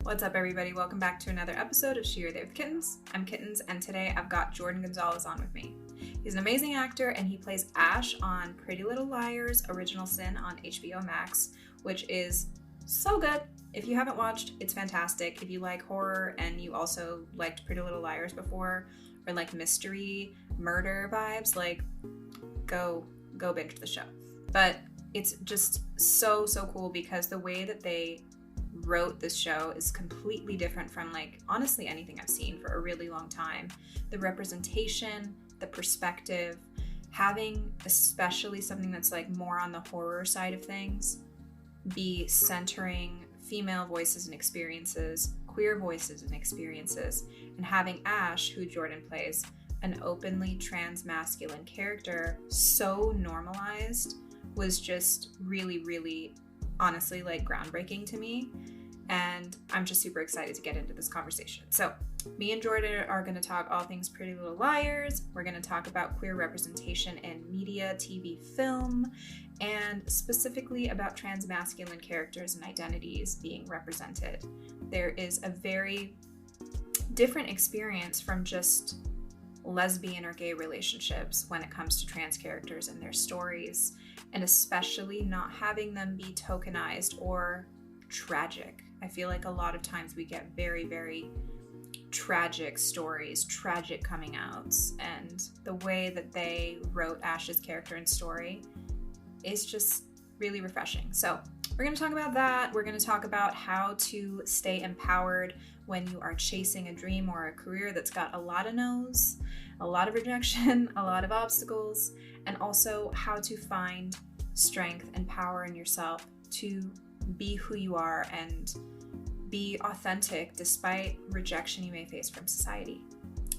What's up, everybody? Welcome back to another episode of She or They with Kittens. I'm Kittens, and today I've got Jordan Gonzalez on with me. He's an amazing actor, and he plays Ash on Pretty Little Liars Original Sin on HBO Max, which is so good. If you haven't watched, it's fantastic. If you like horror and you also liked Pretty Little Liars before, or like mystery, murder vibes, like go binge the show. But it's just so cool because the way that they wrote this show is completely different from honestly anything I've seen for a really long time. The representation, the perspective, having especially something that's more on the horror side of things, be centering female voices and experiences, queer voices and experiences, and having Ash, who Jordan plays, an openly trans masculine character, so normalized, was just really honestly groundbreaking to me. And I'm just super excited to get into this conversation. So me and Jordan are going to talk all things Pretty Little Liars. We're going to talk about queer representation in media, TV, film, and specifically about trans masculine characters and identities being represented. There is a very different experience from just lesbian or gay relationships when it comes to trans characters and their stories, and especially not having them be tokenized or tragic. I feel like a lot of times we get very tragic stories, tragic coming outs, and the way that they wrote Ash's character and story is just really refreshing. So we're going to talk about that. We're going to talk about how to stay empowered when you are chasing a dream or a career that's got a lot of no's, a lot of rejection, a lot of obstacles, and also how to find strength and power in yourself to be who you are and be authentic despite rejection you may face from society.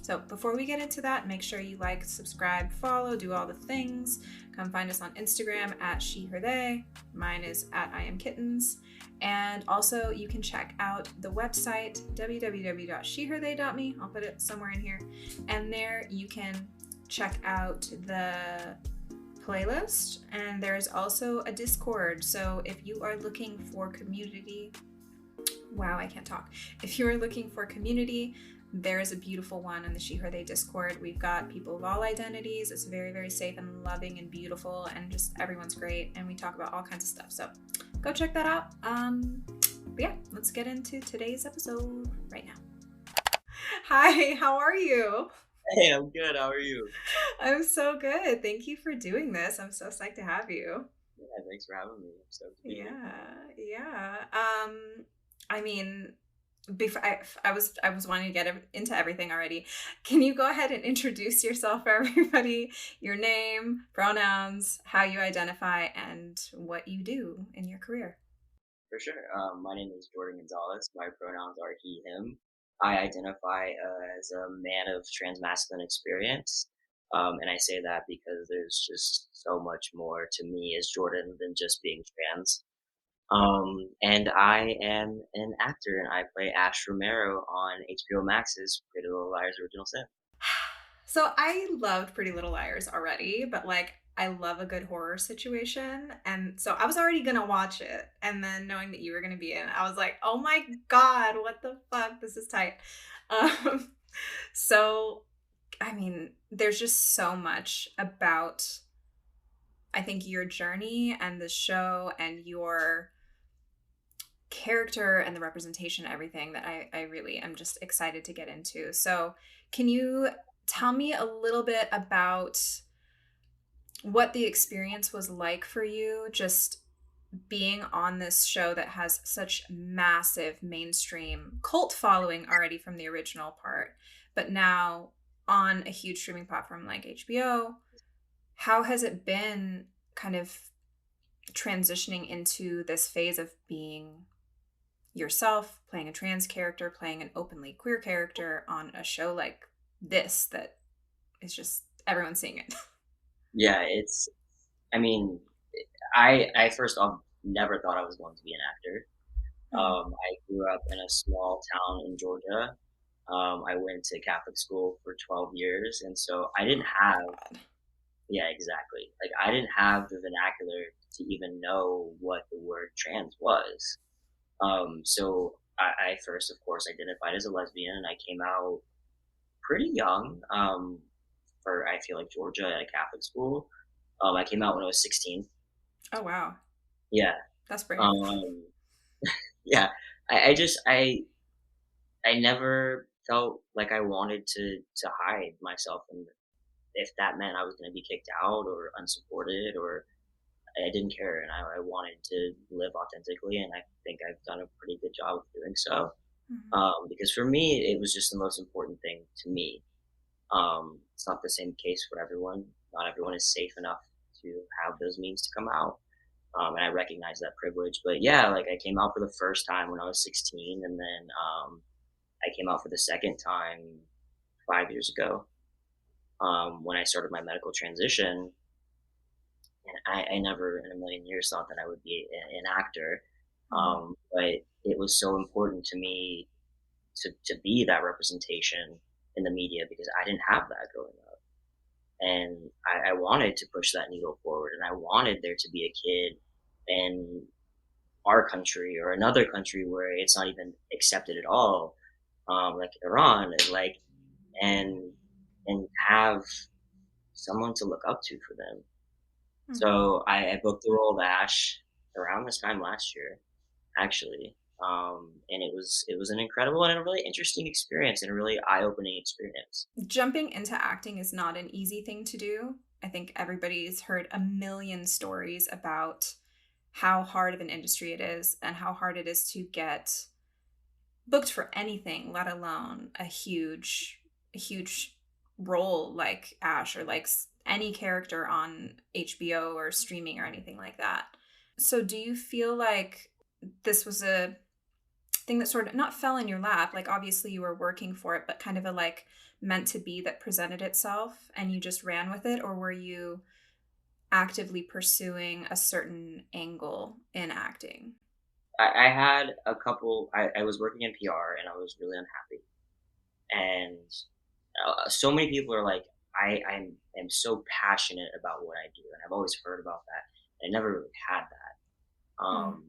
So before we get into that, make sure you like, subscribe, follow, do all the things. Come find us on Instagram at she, her, they. Mine is at I am kittens. And also you can check out the website, www.sheherthey.me. I'll put it somewhere in here. And there you can check out the playlist. And there's also a Discord. So if you are looking for community, If you are looking for community, there is a beautiful one in the She, Her, They Discord. We've got people of all identities. It's very safe and loving and beautiful, and just everyone's great. And we talk about all kinds of stuff. So go check that out. But yeah, let's get into today's episode right now. Hi, how are you? Hey, I'm good. How are you? I'm so good. Thank you for doing this. I'm so psyched to have you. Yeah, thanks for having me. I'm stoked to be here. Yeah. I mean, before I was wanting to get into everything already. Can you go ahead and introduce yourself for everybody? Your name, pronouns, how you identify, and what you do in your career. For sure. My name is Jordan Gonzalez. My pronouns are he, him. I identify as a man of transmasculine experience. And I say that because there's just so much more to me as Jordan than just being trans. And I am an actor, and I play Ash Romero on HBO Max's Pretty Little Liars Original Sin. So I loved Pretty Little Liars already, but I love a good horror situation. And so I was already going to watch it. And then knowing that you were going to be in, I was like, oh my God, what the fuck? This is tight. Um, so, I mean, there's just so much about, I think, your journey and the show and your character and the representation, everything that I really am just excited to get into. So can you tell me a little bit about what the experience was like for you, just being on this show that has such massive mainstream cult following already from the original part, but now on a huge streaming platform like HBO? How has it been kind of transitioning into this phase of being yourself, playing a trans character, playing an openly queer character on a show like this that is just everyone's seeing it? Yeah, I mean, I first off never thought I was going to be an actor. Mm. I grew up in a small town in Georgia. I went to Catholic school for 12 years, and so I didn't have, yeah, exactly. Like, I didn't have the vernacular to even know what the word trans was. So I first, of course, identified as a lesbian, and I came out pretty young. For I feel like Georgia at a Catholic school. I came out when I was 16. Oh, wow. Yeah. That's brave. Um, yeah. I just I never felt like I wanted to hide myself, and if that meant I was going to be kicked out or unsupported, or I didn't care, and I wanted to live authentically, and I think I've done a pretty good job of doing so. Mhm. Because for me, it was just the most important thing to me. It's not the same case for everyone. Not everyone is safe enough to have those means to come out. And I recognize that privilege. But yeah, like I came out for the first time when I was 16, and then I came out for the second time 5 years ago, when I started my medical transition. And I never in a million years thought that I would be an actor. Mhm. But it was so important to me to be that representation in the media because I didn't have that growing up. And I wanted to push that needle forward, and I wanted there to be a kid in our country or another country where it's not even accepted at all, like Iran, like and have someone to look up to for them. Mhm. So I booked the role of Ash around this time last year, actually, and it was an incredible and a really interesting experience and a really eye opening experience. Jumping into acting is not an easy thing to do. I think everybody's heard a million stories about how hard of an industry it is and how hard it is to get booked for anything, let alone a huge role like Ash or like any character on HBO or streaming or anything like that. So do you feel like this was a thing that sort of not fell in your lap, like obviously you were working for it, but kind of a like meant to be that presented itself and you just ran with it, or were you actively pursuing a certain angle in acting? I had a couple. I was working in PR and I was really unhappy, and so many people are like, I am so passionate about what I do, and I've always heard about that. I never really had that. Mm.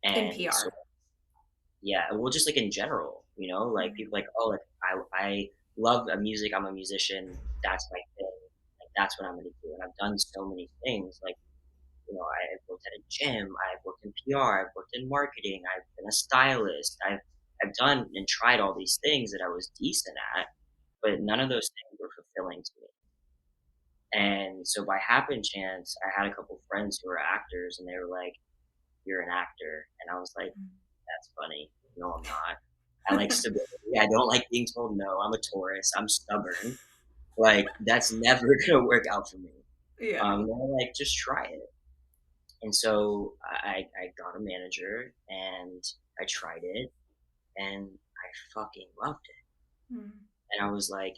In And so PR. yeah, well, just like in general, like Mm. people like, oh, like I love music. I'm a musician. That's my thing. Like that's what I'm gonna do. And I've done so many things. Like I've worked at a gym. I've worked in PR. I've worked in marketing. I've been a stylist. I've done and tried all these things that I was decent at, but none of those things were fulfilling to me. And so by happen chance, I had a couple friends who were actors, and they were like, "You're an actor," and I was like, "That's funny. No, I'm not. I like Mm. stability. I don't like being told no. I'm a Taurus. I'm stubborn. Like that's never gonna work out for me." Yeah. They're like, "Just try it." And so I got a manager and I tried it and I fucking loved it. Mm. And I was like,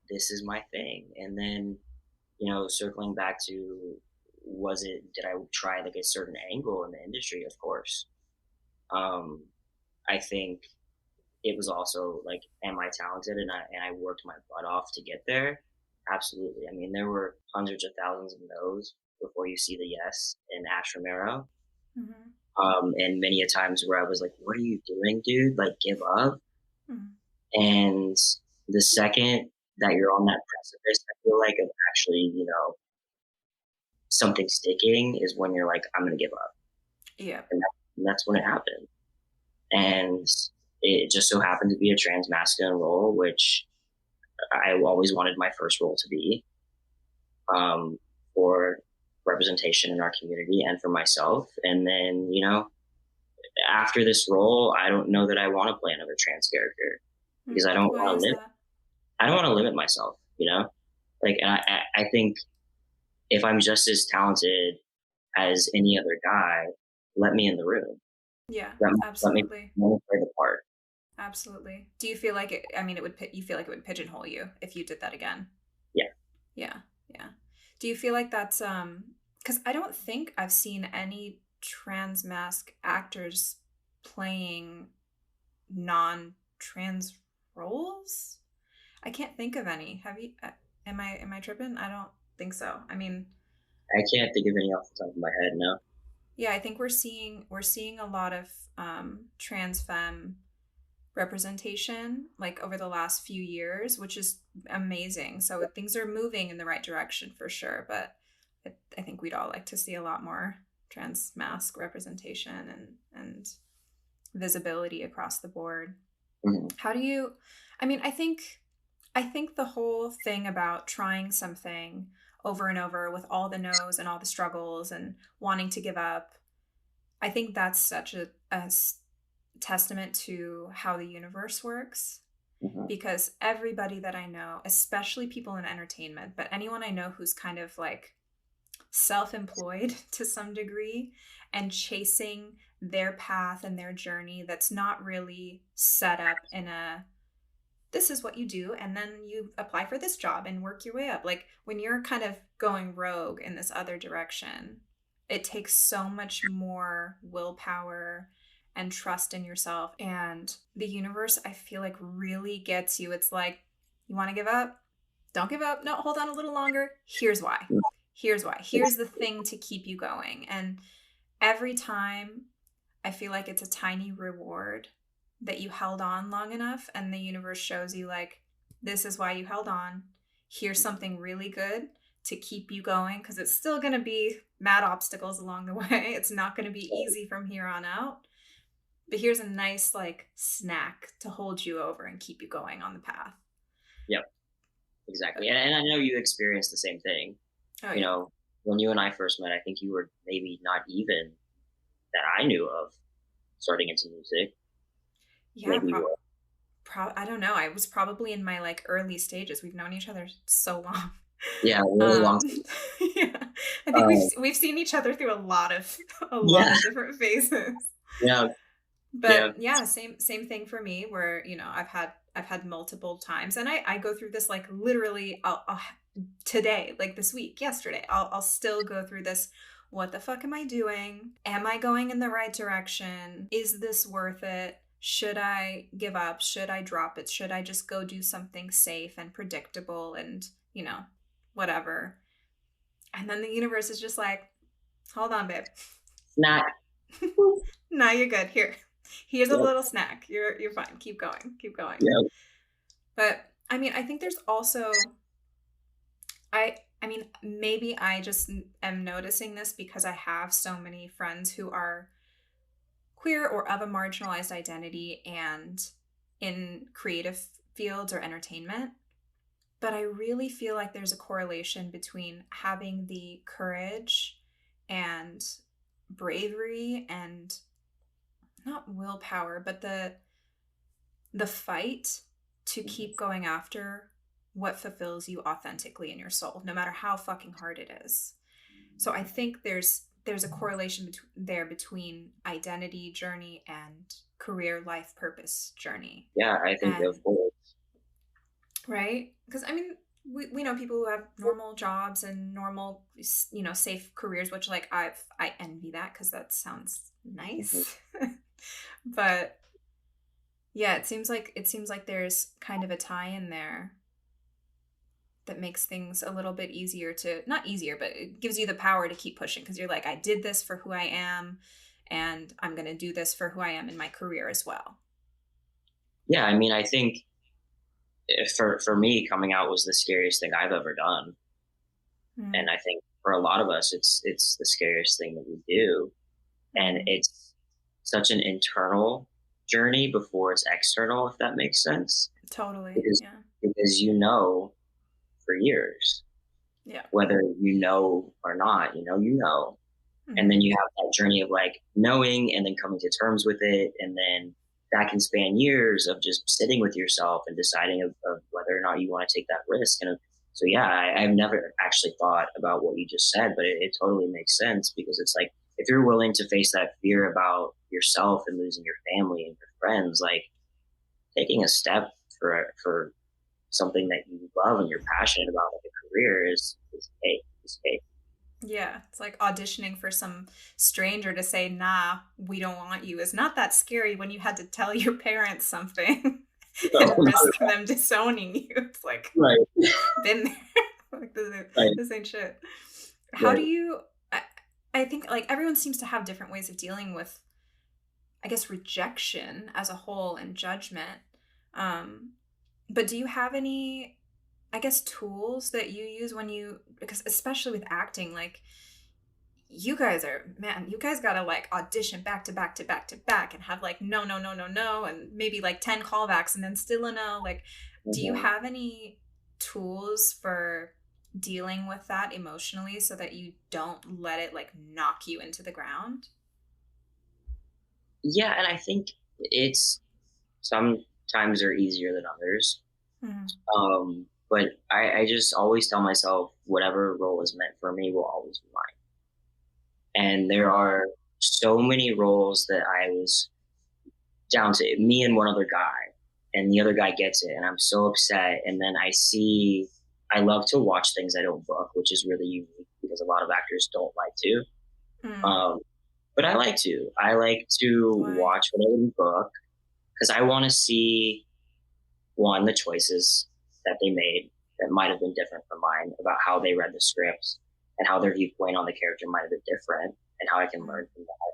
this is my thing. And then, circling back to, did I try like a certain angle in the industry? Of course. Um, I think it was also like, am I talented? And I worked my butt off to get there. Absolutely. I mean, there were hundreds of thousands of no's before you see the yes in Ash Romero. Mhm. And many a times where I was like, "What are you doing, dude? Like, give up." Mhm. And the second that you're on that precipice, I feel like, of actually, something sticking is when you're like, "I'm gonna give up," Yeah. and that's when it happened. And it just so happened to be a trans masculine role, which I always wanted my first role to be, um, for representation in our community and for myself. And then, after this role, I don't know that I want to play another trans character because Mm. Why is that? I don't want to limit myself, like, and I think if I'm just as talented as any other guy, let me in the room. Yeah, Let me absolutely. play the part. Absolutely. Do you feel like it, I mean, you feel like it would pigeonhole you if you did that again? Yeah. Yeah. Yeah. Do you feel like that's cuz I don't think I've seen any trans mask actors playing non-trans roles? I can't think of any. Have you am I tripping? I don't think so. I mean, I can't think of any off the top of my head. No. Yeah, I think we're seeing a lot of trans femme representation like over the last few years, which is amazing. So things are moving in the right direction for sure, but I think we'd all like to see a lot more trans masc representation and visibility across the board. Mhm. How do you I mean, I think the whole thing about trying something over and over with all the no's and all the struggles and wanting to give up, I think that's such a testament to how the universe works. Mhm. Because everybody that I know, especially people in entertainment, but anyone I know who's kind of like self employed to some degree and chasing their path and their journey that's not really set up in a this is what you do and then you apply for this job and work your way up. Like when you're kind of going rogue in this other direction, it takes so much more willpower and trust in yourself, and the universe I feel like really gets you. It's like, you want to give up, don't give up, no, hold on a little longer, here's why, here's the thing to keep you going. And every time I feel like it's a tiny reward that you held on long enough, and the universe shows you, like, this is why you held on. Here's something really good to keep you going, because it's still going to be mad obstacles along the way. It's not going to be easy from here on out. But here's a nice, like, snack to hold you over and keep you going on the path. Yep, exactly. And I know you experienced the same thing. Oh, You yeah. know, when you and I first met, I think you were maybe not even that I knew of starting into music. Yeah, Maybe you were. I don't know. I was probably in my like early stages. We've known each other so long. Yeah, a really long Um, time. yeah, I think Um, we've seen each other through a lot of a lot yeah, of different phases. yeah, But yeah. yeah, same thing for me. Where I've had multiple times, and I go through this like literally. Today, like this week, yesterday, I'll still go through this. What the fuck am I doing? Am I going in the right direction? Is this worth it? Should I give up? Should I drop it? Should I just go do something safe and predictable and, whatever? And then the universe is just like, hold on, babe. Snack. No, you're good. Here's a Yep, little snack. You're fine. Keep going. Keep going. yep. But I mean, I think there's also I mean, maybe I just am noticing this because I have so many friends who are queer or of a marginalized identity and in creative fields or entertainment. But I really feel like there's a correlation between having the courage and bravery and not willpower, but the fight to Mhm. keep going after what fulfills you authentically in your soul, no matter how fucking hard it is. So I think there's a correlation between identity journey and career life purpose journey. Yeah, I think And of course. right? Because I mean, we know people who have normal jobs and normal, safe careers, which like I envy that because that sounds Mhm. nice. But yeah, it seems like there's kind of a tie in there that makes things a little bit easier to, not easier, but it gives you the power to keep pushing because you're like, I did this for who I am, and I'm going to do this for who I am in my career as well. Yeah, I mean, I think for me, coming out was the scariest thing I've ever done, and Mm, I think for a lot of us, it's the scariest thing that we do, and mm, it's such an internal journey before it's external, if that makes sense. totally. Because Yeah. for years, Yeah. whether you know or not, you know. And then Hmm. you have that journey of like knowing and then coming to terms with it. And then that can span years of just sitting with yourself and deciding of whether or not you want to take that risk. And so, yeah, I've never actually thought about what you just said, but it totally makes sense because it's like, if you're willing to face that fear about yourself and losing your family and your friends, like taking a step for something that you love and you're passionate about, like a career, is big. Is big. Yeah. It's like auditioning for some stranger to say, nah, we don't want you is not that scary when you had to tell your parents something and risk them disowning you. It's like, Right, been there. Like, this, right, this ain't shit. How do right. you? I think like everyone seems to have different ways of dealing with, I guess, rejection as a whole and judgment. Um, but do you have any, I guess, tools that you use when you, because especially with acting, like you guys are, man, you guys gotta like audition back to back to back to back and have like no, no, no, no, no, and maybe like 10 callbacks and then still a no. Like, do you Mhm. have any tools for dealing with that emotionally so that you don't let it like knock you into the ground? Yeah, and I think it's sometimes they're easier than others. Mhm. But I just always tell myself whatever role is meant for me will always be mine. And there Mhm. are so many roles that I was down to me and one other guy, and the other guy gets it, and I'm so upset. And then I love to watch things I don't book, which is really unique because a lot of actors don't like to. Mm. Um, but I like to. I like to Why? watch what I didn't book because I want to see one, the choices that they made that might have been different from mine about how they read the script and how their viewpoint on the character might have been different and how I can Mm. learn from that.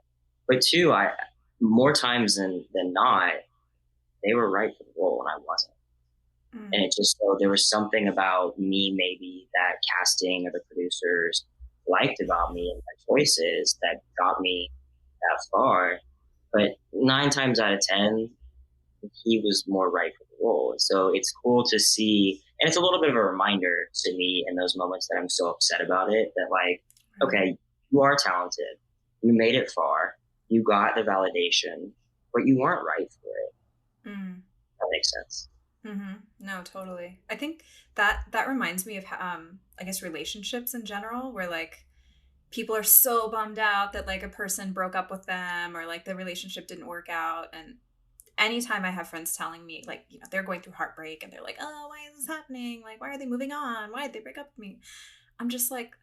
But two, I more times than not, they were right for the role and I wasn't. And Mm. it just so there was something about me maybe that casting or the producers liked about me and my choices that got me that far. But 9 times out of 10, he was more right for the role. And so it's cool to see, and it's a little bit of a reminder to me in those moments that I'm so upset about it that, like, Right. okay, you are talented, you made it far, you got the validation, but you weren't right for it. Mm. That makes sense. No, totally. I think that reminds me of I guess relationships in general, where like people are so bummed out that like a person broke up with them or like the relationship didn't work out. And anytime I have friends telling me like, they're going through heartbreak and they're like, oh, why is this happening? Like, why are they moving on? Why did they break up with me? I'm just like,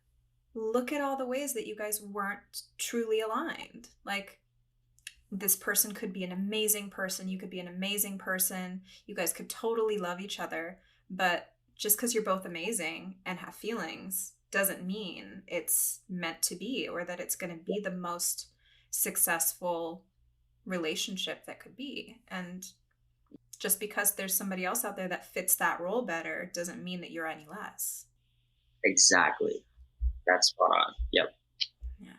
look at all the ways that you guys weren't truly aligned. Like, this person could be an amazing person. You could be an amazing person. You guys could totally love each other. But just because you're both amazing and have feelings doesn't mean it's meant to be or that it's going to be the most successful relationship that could be. And just because there's somebody else out there that fits that role better doesn't mean that you're any less. Exactly. That's spot on. Yep. Yeah.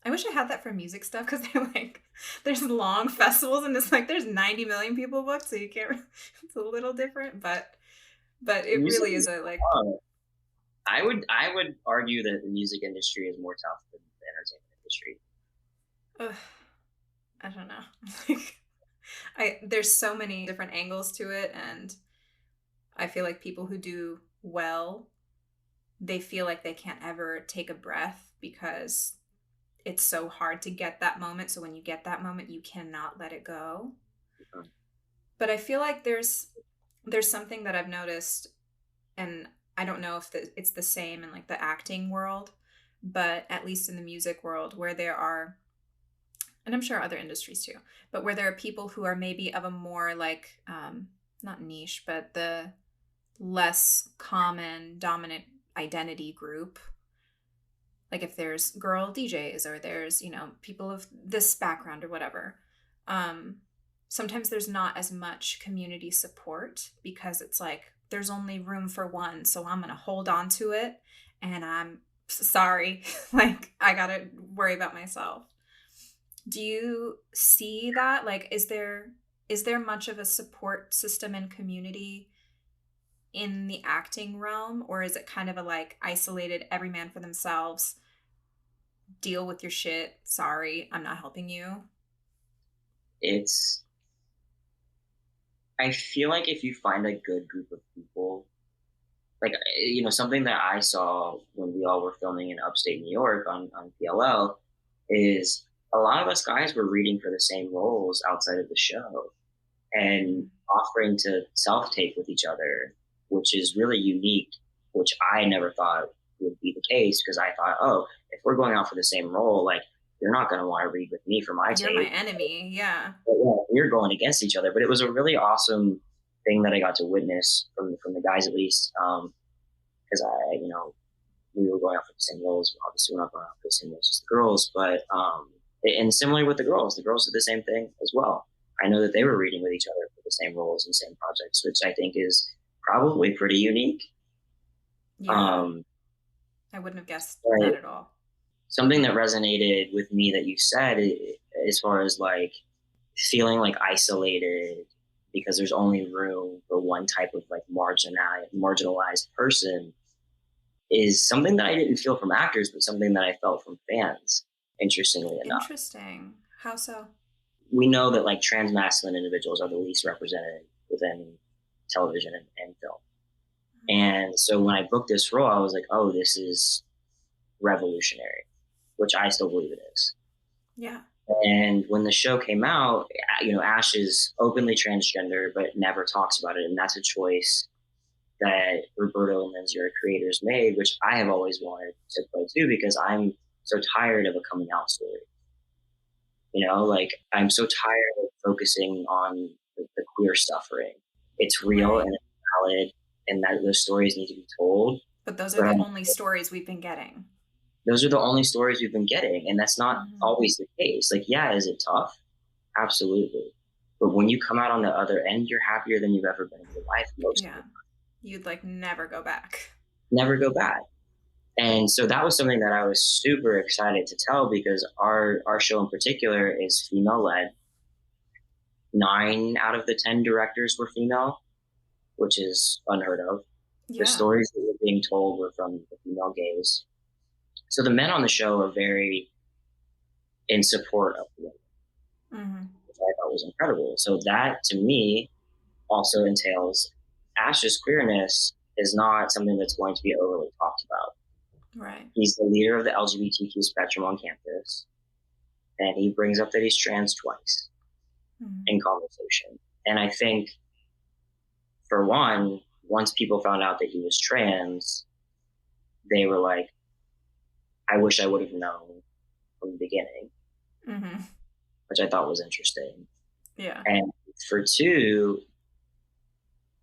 I wish I had that for music stuff because they're like, there's long festivals and it's like there's 90 million people booked, so you can't. It's a little different, but it Music really is is a like. fun. I would argue that the music industry is more tough than the entertainment industry. Ugh, I don't know. Like, I there's so many different angles to it, and I feel like people who do well, they feel like they can't ever take a breath because it's so hard to get that moment. So when you get that moment, you cannot let it go. Uh, But I feel like there's something that I've noticed, and I don't know if it's the same in like the acting world, but at least in the music world, where there are, and I'm sure other industries too, but where there are people who are maybe of a more like, not niche, but the less common dominant identity group. Like if there's girl DJs or there's, people of this background or whatever. Um, Sometimes there's not as much community support because it's like there's only room for one, so I'm gonna hold on to it, and I'm sorry, like I gotta worry about myself. Do you see that? Like, is there much of a support system and community in the acting realm, or is it kind of a like isolated, every man for themselves, deal with your shit, sorry, I'm not helping you? It's I feel like if you find a good group of people, like something that I saw when we all were filming in upstate New York on PLL is a lot of us guys were reading for the same roles outside of the show and Mm. offering to self tape with each other, which is really unique, which I never thought would be the case because I thought, oh, if we're going out for the same role, like you're not going to want to read with me for my You're my tape. enemy, yeah. But yeah, we're going against each other. But it was a really awesome thing that I got to witness from the guys at least, because I we were going out for the same roles. Obviously, we're not going out for the same roles as the girls, but and similarly with the girls did the same thing as well. I know that they were reading with each other for the same roles and same projects, which I think is probably pretty unique. Yeah. Um, I wouldn't have guessed that but at all. something that resonated with me that you said, as far as like feeling like isolated because there's only room for one type of like marginalized person, is something that I didn't feel from actors, but something that I felt from fans, interestingly enough. Interesting. How so? We know that like trans masculine individuals are the least represented within television and film. And so when I booked this role, I was like, oh, this is revolutionary, which I still believe it is. Yeah. And when the show came out, Ash is openly transgender, but never talks about it. And that's a choice that Roberto and Lindsay, our creators, made, which I have always wanted to play too, because I'm so tired of a coming out story. Like I'm so tired of focusing on the queer suffering. It's real Right. and it's valid, and that those stories need to be told. But those are But the only stories we've been getting. those are the only stories we've been getting, and that's not Mm-hmm. always the case. Like, yeah, is it tough? Absolutely. But when you come out on the other end, you're happier than you've ever been in your life most of Yeah. the time. You'd like never go back. Never go back. And so that was something that I was super excited to tell, because our show in particular is female led. 9 out of the 10 directors were female, which is unheard of. The Yeah. stories that were being told were from the female gaze. So the men on the show are very in support of the women, Mm-hmm. which I thought was incredible. So that to me also entails Ash's queerness is not something that's going to be overly talked about. Right. He's the leader of the LGBTQ spectrum on campus, and he brings up that he's trans twice Mm-hmm. in conversation. And I think, for one, once people found out that he was trans, they were like, I wish I would have known from the beginning, Mm-hmm. which I thought was interesting. Yeah. And for two,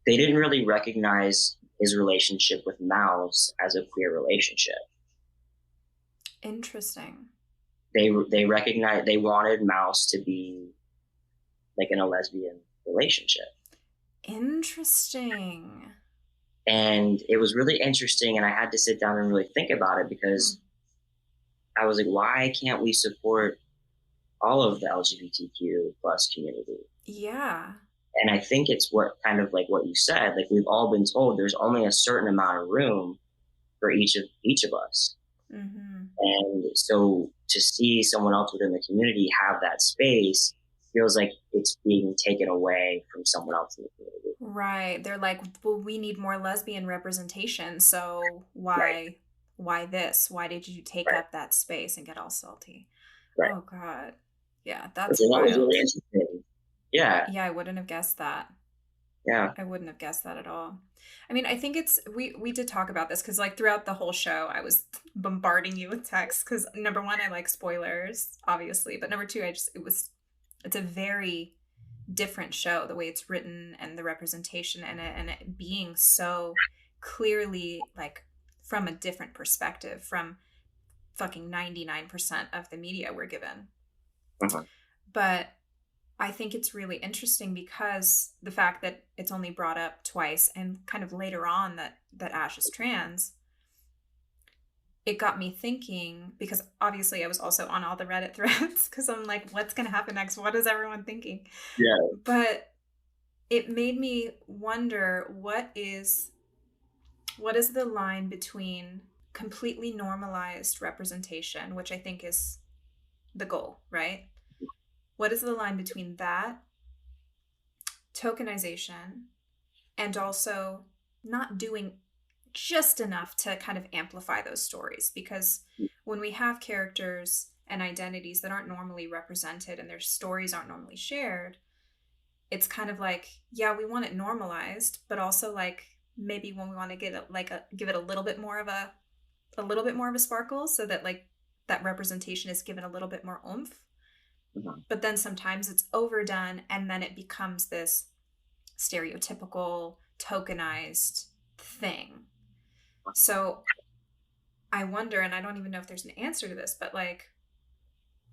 they didn't really recognize his relationship with Mouse as a queer relationship. Interesting. They recognized, they wanted Mouse to be like in a lesbian relationship. Interesting. And it was really interesting, and I had to sit down and really think about it, because I was like, why can't we support all of the LGBTQ plus community? Yeah. And I think it's what kind of like what you said, like we've all been told there's only a certain amount of room for each of us. Mm-hmm. And so to see someone else within the community have that space feels like it's being taken away from someone else in the community. Right. They're like, well, we need more lesbian representation, so Right, why this? Why did you take right, up that space and get all salty? right. Oh God. Yeah, Which that's I thought was wild. really interesting. Yeah, Yeah, I wouldn't have guessed that. yeah. I wouldn't have guessed that at all. I mean, I think it's we did talk about this because like throughout the whole show, I was bombarding you with texts because number one, I like spoilers, obviously, but number two, it's a very different show the way it's written and the representation and it being so clearly like from a different perspective from fucking 99% of the media we're given. Uh-huh. But I think it's really interesting because the fact that it's only brought up twice and kind of later on that Ash is trans, it got me thinking because obviously I was also on all the Reddit threads because I'm like, what's going to happen next? What is everyone thinking? Yeah. But it made me wonder what is the line between completely normalized representation, which I think is the goal, right? What is the line between that tokenization and also not doing just enough to kind of amplify those stories? Because when we have characters and identities that aren't normally represented and their stories aren't normally shared, it's kind of like, yeah, we want it normalized, but also like maybe when we want to get it like give it a little bit more of a sparkle so that like that representation is given a little bit more oomph. Uh-huh. But then sometimes it's overdone and then it becomes this stereotypical tokenized thing. So I wonder, and I don't even know if there's an answer to this, but like,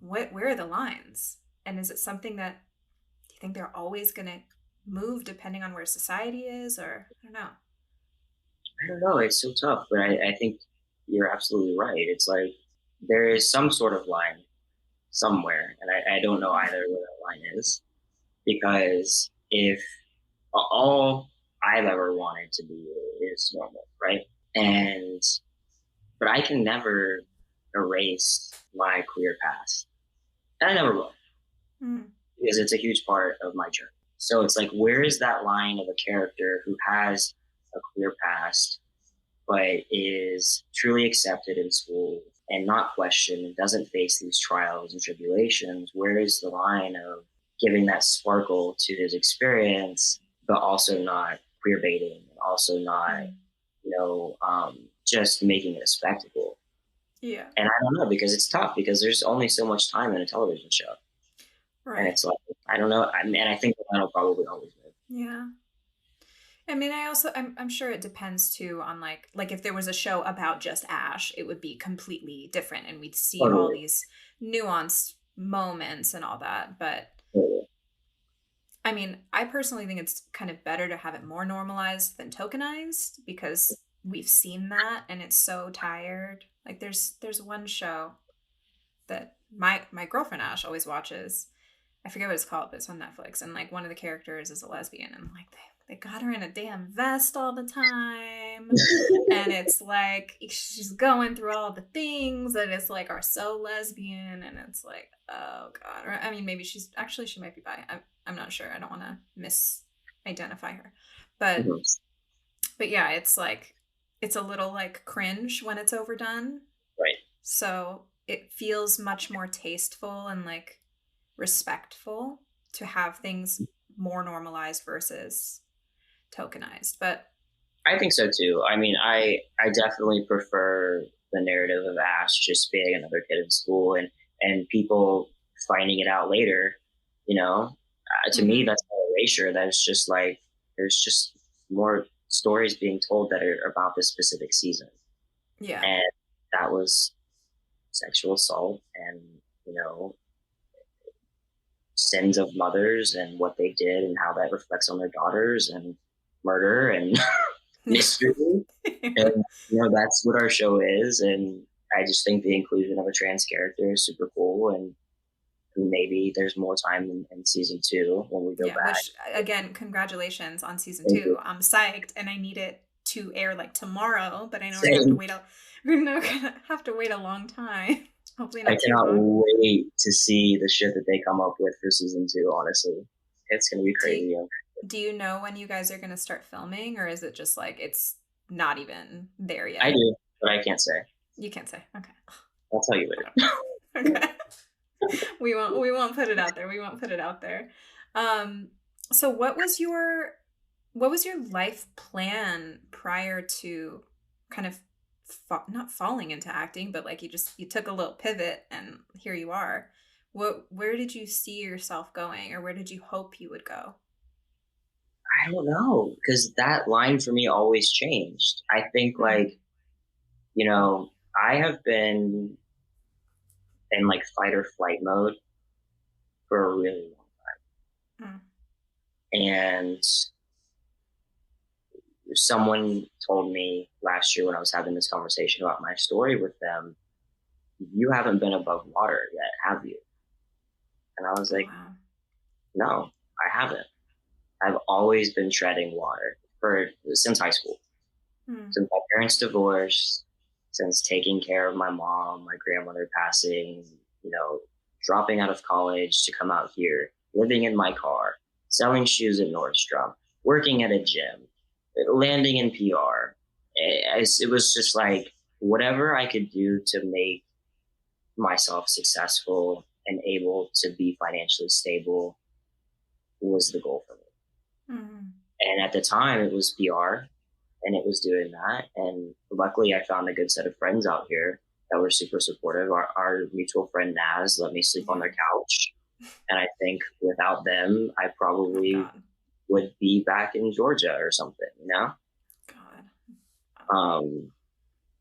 where are the lines? And is it something that do you think they're always going to move depending on where society is, or I don't know. I don't know. It's so tough, but I think you're absolutely right. It's like there is some sort of line somewhere, and I don't know either where that line is because if all I've ever wanted to be is normal, right? And but I can never erase my queer past, and I never will Mm. because it's a huge part of my journey. So it's like, where is that line of a character who has a queer past but is truly accepted in school and not questioned and doesn't face these trials and tribulations? Where is the line of giving that sparkle to his experience, but also not queer baiting, and also not, Mm. just making it a spectacle? Yeah. And I don't know because it's tough because there's only so much time in a television show. And Right. it's like, I don't know. I mean, I think the line will probably always live. Yeah. I mean, I'm sure it depends too on like if there was a show about just Ash, it would be completely different and we'd see all Totally. these nuanced moments and all that. But Totally. I mean, I personally think it's kind of better to have it more normalized than tokenized because we've seen that and it's so tired. Like there's one show that my girlfriend Ash always watches. I forget what it's called, but it's on Netflix. And like one of the characters is a lesbian, and like they got her in a damn vest all the time, and it's like she's going through all the things that is like are so lesbian, and it's like oh god. Or I mean, maybe she might be bi. I'm not sure. I don't want to misidentify her, but Mhm. but yeah, it's like it's a little like cringe when it's overdone. Right. So it feels much more tasteful and like respectful to have things more normalized versus tokenized. But I think so too. I mean, I definitely prefer the narrative of Ash just being another kid in school and people finding it out later. To me, mm-hmm. that's not erasure. That's just like there's just more stories being told that are about this specific season, Yeah. and that was sexual assault and you know sins of mothers and what they did and how that reflects on their daughters and murder and mystery. And that's what our show is. And I just think the inclusion of a trans character is super cool. And maybe there's more time in season two when we go Yeah, back. which again, congratulations on season Thank you. 2. I'm psyched and I need it to air like tomorrow, but I know Same. we're gonna have to wait a long time. Hopefully I not too cannot long. wait to see the shit that they come up with for season two. Honestly, it's gonna be Do you, crazy. do you know when you guys are gonna start filming, or is it just like it's not even there I yet? do, but I can't say. You can't say. Okay. I'll tell you later. Okay. We won't put it out there. We won't put it out there. Um so what was your life plan prior to kind of not falling into acting, but like you took a little pivot and here you are. Where did you see yourself going, or where did you hope you would go? I don't know because that line for me always changed. I think Mm, like I have been in like fight or flight mode for a really long mm, time. And someone told me last year when I was having this conversation about my story with them, you haven't been above water yet, have you? And I was oh like, wow. no, I haven't. I've always been treading water for since high school, Mm, since my parents divorced, since taking care of my mom, my grandmother passing, you know, dropping out of college to come out here, living in my car, selling shoes at Nordstrom, working at a gym, landing in PR. It was just like whatever I could do to make myself successful and able to be financially stable was the goal for me. mm, And at the time, it was PR and it was doing that. And luckily, I found a good set of friends out here that were super supportive. Our mutual friend Naz let me sleep on yeah. their couch. And I think without them, I Oh probably god. would be back in Georgia or something, you know? God. Um,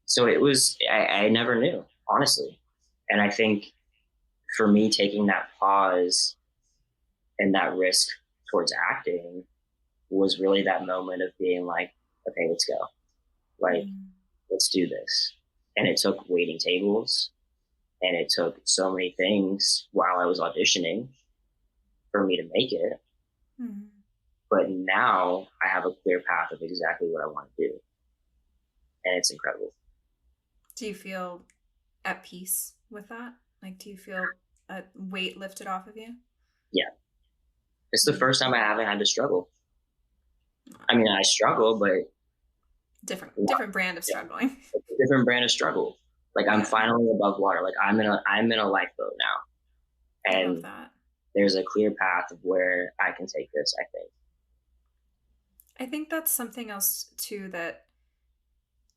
So it was, I never knew, honestly. And I think for me, taking that pause and that risk towards acting was really that moment of being like, okay, let's go. Like, Mm. let's do this. And it took waiting tables and it took so many things while I was auditioning for me to make it. Mm. But now I have a clear path of exactly what I want to do. And it's incredible. Do you feel at peace with that? Like, do you feel a weight lifted off of you? Yeah. It's the Mm. first time I haven't had to struggle. I mean, I struggle, but Different brand of yeah, struggling. it's a different brand of struggle. Like I'm Yeah, finally above water. Like I'm in a lifeboat now. I love And that. there's a clear path of where I can take this, I think. I think that's something else too that,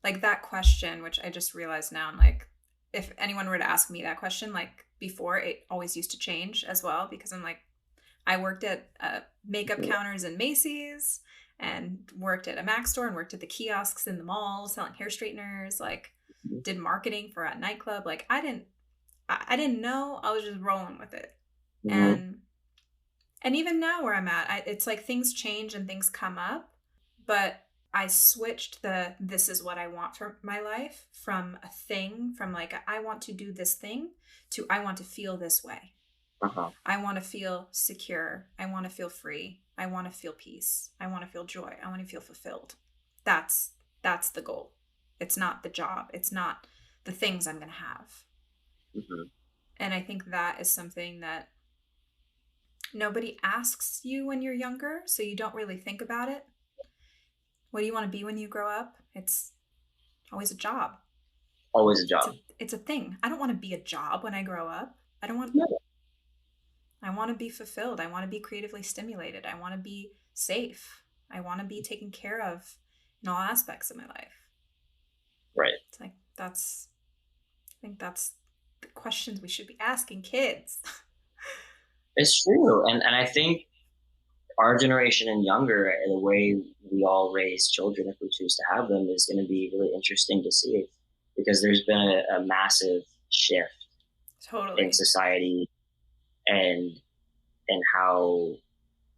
like, that question, which I just realized now, I'm like, if anyone were to ask me that question, like before, it always used to change as well because I'm like, I worked at makeup counters in Macy's and worked at a Mac store and worked at the kiosks in the mall selling hair straighteners, like did marketing for a nightclub. Like I didn't know. I was just rolling with it. Mm-hmm. And even now where I'm at, it's like things change and things come up, but I switched the this is what I want for my life from a thing, from like I want to do this thing to I want to feel this way. Uh-huh. I want to feel secure. I want to feel free. I want to feel peace. I want to feel joy. I want to feel fulfilled. That's that's the goal. It's not the job. It's not the things I'm going to have. Mm-hmm. And I think that is something that nobody asks you when you're younger, so you don't really think about it. What do you want to be when you grow up? It's always a job. Always a It's job. a thing. I don't want to be a job when I grow up. No. I want to be fulfilled. I want to be creatively stimulated. I want to be safe. I want to be taken care of in all aspects of my life. Right. It's like I think that's the questions we should be asking kids. It's true. And I think our generation and younger, and the way we all raise children, if we choose to have them, is going to be really interesting to see because there's been a massive shift in Totally. society and how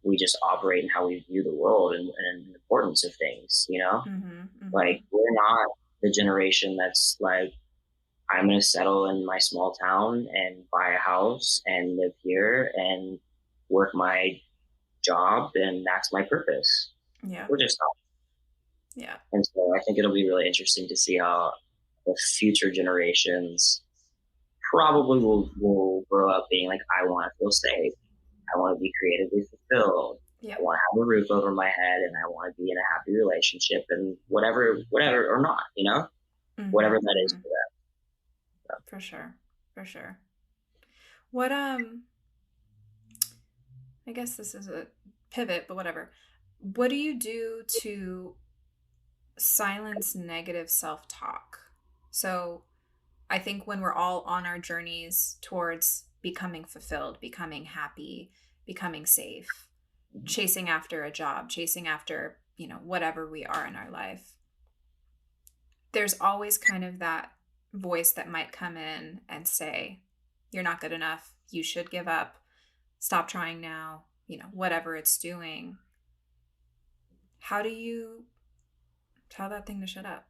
we just operate and how we view the world and the importance of things, you know? Mm-hmm. Mm-hmm. Like we're not the generation that's like, I'm gonna settle in my small town and buy a house and live here and work my job and that's my purpose. Yeah. We're just not. Yeah. And so I think it'll be really interesting to see how the future generations probably will grow up being like, I want to feel safe. I want to be creatively fulfilled. I Yep. want to have a roof over my head and I want to be in a happy relationship and whatever or not, you know, Mm-hmm. whatever that is Mm-hmm. for them. For sure. For sure. What I guess this is a pivot, but whatever. What do you do to silence negative self-talk? So, I think when we're all on our journeys towards becoming fulfilled, becoming happy, becoming safe, chasing after a job, chasing after, whatever we are in our life, there's always kind of that voice that might come in and say, you're not good enough. You should give up. Stop trying now, whatever it's doing. How do you tell that thing to shut up?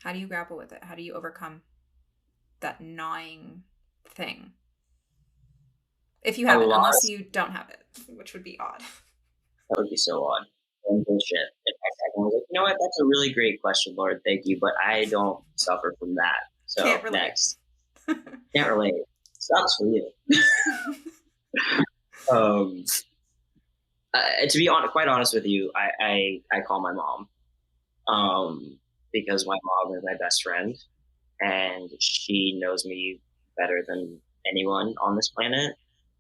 How do you grapple with it? How do you overcome that gnawing thing? If you A have it, lot unless of you don't have it, which would be odd. that would be so odd. And bullshit. If I was like, you know what, that's a really great question, Lord. Thank you, but I don't suffer from that. Can't So relate. next, can't relate. Sucks for you. Um, to be quite honest with you, I call my mom because my mom is my best friend and she knows me better than anyone on this planet,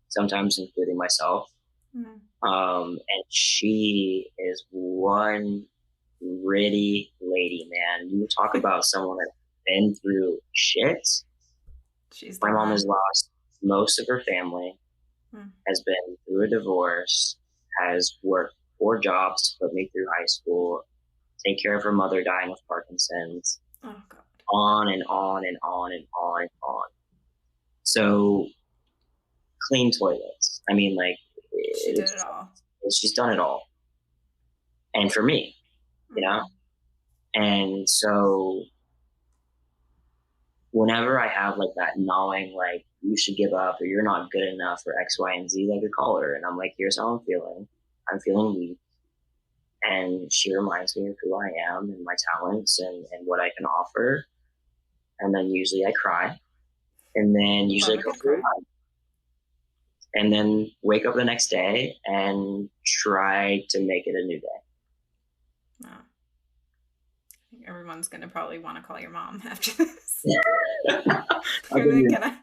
sometimes including myself. Mm. And she is one gritty lady, man. You talk about someone that's been through shit. She's the My mom has one. lost most of her family, Mm. has been through a divorce, has worked 4 jobs to put me through high school, take care of her mother dying of Parkinson's, Oh, God. on and on and on and on and on. So clean toilets. I mean, like She did it all. she's done it all, and for me, you know. And so whenever I have like that gnawing, like you should give up or you're not good enough for X, Y, and Z, I could call her and I'm like, here's how I'm feeling. I'm feeling weak. And she reminds me of who I am and my talents and what I can offer. And then usually I cry. And then usually I go for a ride. And then wake up the next day and try to make it a new day. Wow. I think everyone's going to probably want to call your mom after this. Can I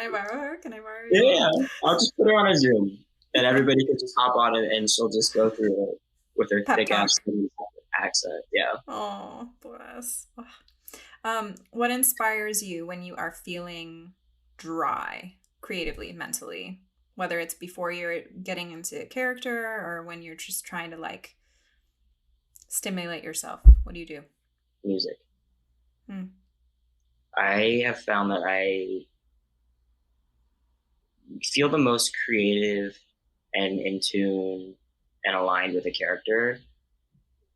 borrow her? Can I borrow her? Yeah, I'll just put her on a Zoom and everybody can just hop on it and she'll just go through it with her thick ass accent. Yeah. Oh, bless. What inspires you when you are feeling dry, creatively, mentally? Whether it's before you're getting into character or when you're just trying to like stimulate yourself. What do you do? Music. I have found that I feel the most creative and in tune and aligned with a character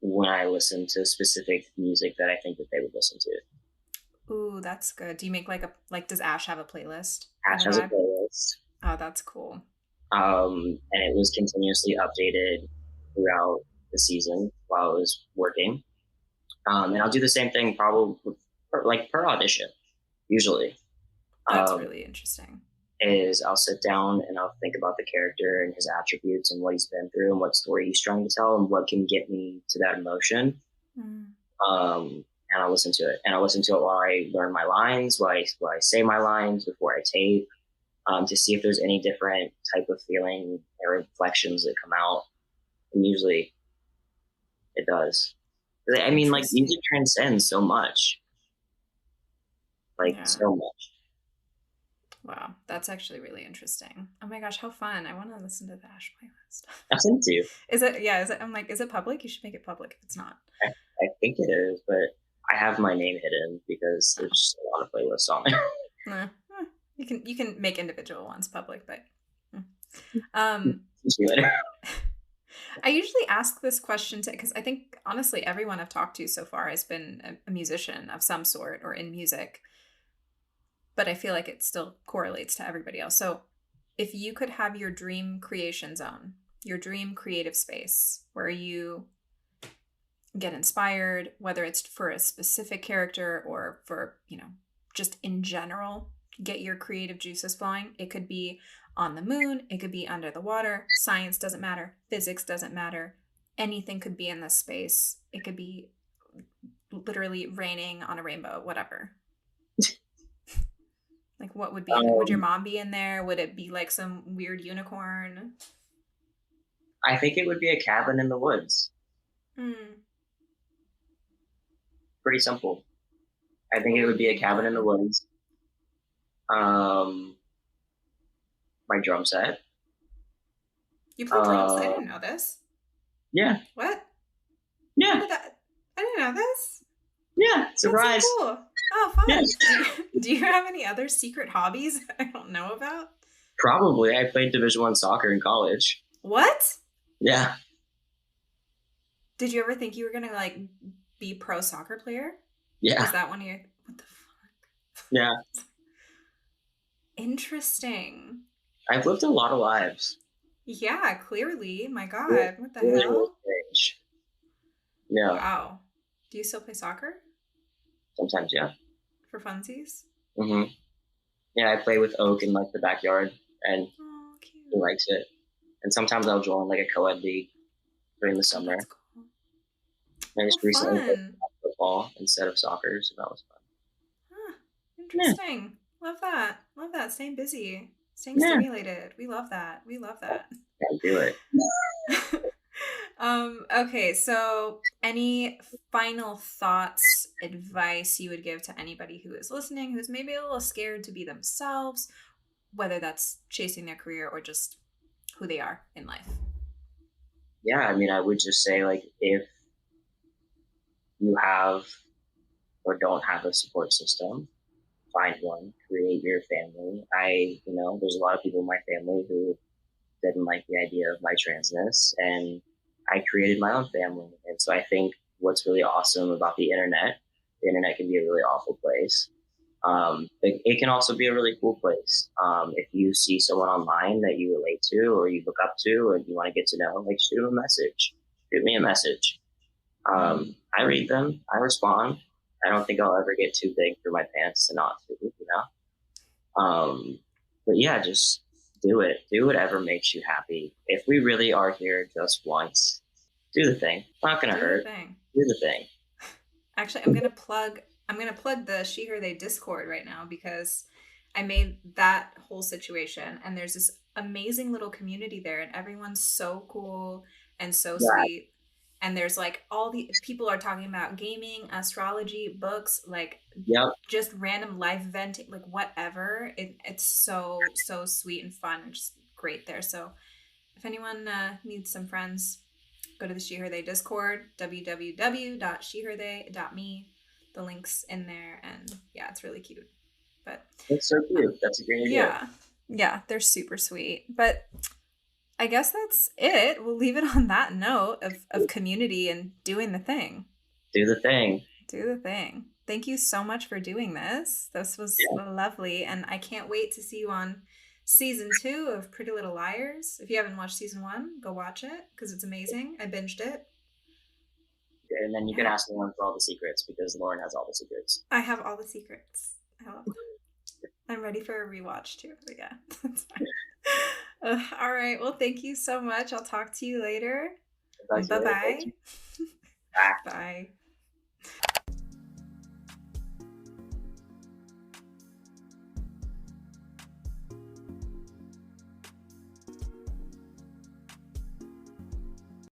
when I listen to specific music that I think that they would listen to. Ooh, that's good. Do you make does Ash have a playlist? Ash has a playlist. Oh, that's cool. And it was continuously updated throughout the season while I was working. And I'll do the same thing probably per audition, usually. That's really interesting. Is I'll sit down and I'll think about the character and his attributes and what he's been through and what story he's trying to tell and what can get me to that emotion. And I'll listen to it. And I'll listen to it while I learn my lines, while I say my lines before I tape, to see if there's any different type of feeling or inflections that come out. And usually it does. I mean, like, music transcends so much. So much. Wow, that's actually really interesting. Oh my gosh, how fun. I want to listen to the Ash playlist. I'll send it to you. Is it? I'm like, is it public? You should make it public if it's not. I think it is, but I have my name hidden because there's just a lot of playlists on there. You can make individual ones public, but See you later. I usually ask this question because I think honestly everyone I've talked to so far has been a musician of some sort or in music. But I feel like it still correlates to everybody else. So if you could have your dream creation zone, your dream creative space where you get inspired, whether it's for a specific character or for, just in general, get your creative juices flowing. It could be on the moon. It could be under the water. Science doesn't matter. Physics doesn't matter. Anything could be in this space. It could be literally raining on a rainbow, whatever. Like, what would be? Would your mom be in there? Would it be like some weird unicorn? I think it would be a cabin in the woods. Pretty simple. I think it would be a cabin in the woods. My drum set. You play drums? I didn't know this. Yeah. What? Yeah. I didn't know this. Yeah. Surprise. That's so cool. Oh, fun. Yeah. Do you have any other secret hobbies I don't know about? Probably. I played Division I soccer in college. What? Yeah. Did you ever think you were going to be pro soccer player? Yeah. Is that one of your... What the fuck? Yeah. Interesting. I've lived a lot of lives. Yeah, clearly. My God. What the hell? Yeah. Wow. Do you still play soccer? Sometimes, yeah. For funsies? Yeah, I play with Oak in the backyard, and he likes it. And sometimes I'll join a co-ed league during the summer. That's cool. I just recently played football instead of soccer, so that was fun. Interesting. Yeah. Love that. Love that. Staying busy. Staying stimulated. We love that. Can't do it. Okay, so any final thoughts, advice you would give to anybody who is listening, who's maybe a little scared to be themselves, whether that's chasing their career or just who they are in life? Yeah, I mean, I would just say, if you have or don't have a support system, find one, create your family. There's a lot of people in my family who didn't like the idea of my transness, and I created my own family. And so I think what's really awesome about the internet can be a really awful place. It can also be a really cool place. If you see someone online that you relate to or you look up to and you want to get to know, like shoot them a message, shoot me a message. I read them, I respond. I don't think I'll ever get too big for my pants to not to, you know? But yeah, just do it. Do whatever makes you happy. If we really are here just once, do the thing. It's not gonna Do the hurt. thing. Do the thing. Actually, I'm gonna plug the She Her They Discord right now because I made that whole situation and there's this amazing little community there and everyone's so cool and so Yeah. sweet. And there's like all the people are talking about gaming, astrology, books, like Yep. just random life venting, like whatever. It's so sweet and fun and just great there. So if anyone needs some friends, go to the She Her They Discord, www.sheherthey.me. The link's in there, and yeah, it's really cute. But That's so cute. That's a great idea. yeah, yeah, they're super sweet. But I guess that's it. We'll leave it on that note of community and doing the thing. Do the thing. Do the thing. Thank you so much for doing this. This was Yeah. lovely, and I can't wait to see you on season 2 of Pretty Little Liars. If you haven't watched season 1, go watch it because it's amazing. I binged it. And then you can Yeah. ask Lauren for all the secrets because Lauren has all the secrets. I have all the secrets. I love them. I'm ready for a rewatch too. But yeah, that's fine. All right. Well, thank you so much. I'll talk to you later. Bye bye. Bye. Bye.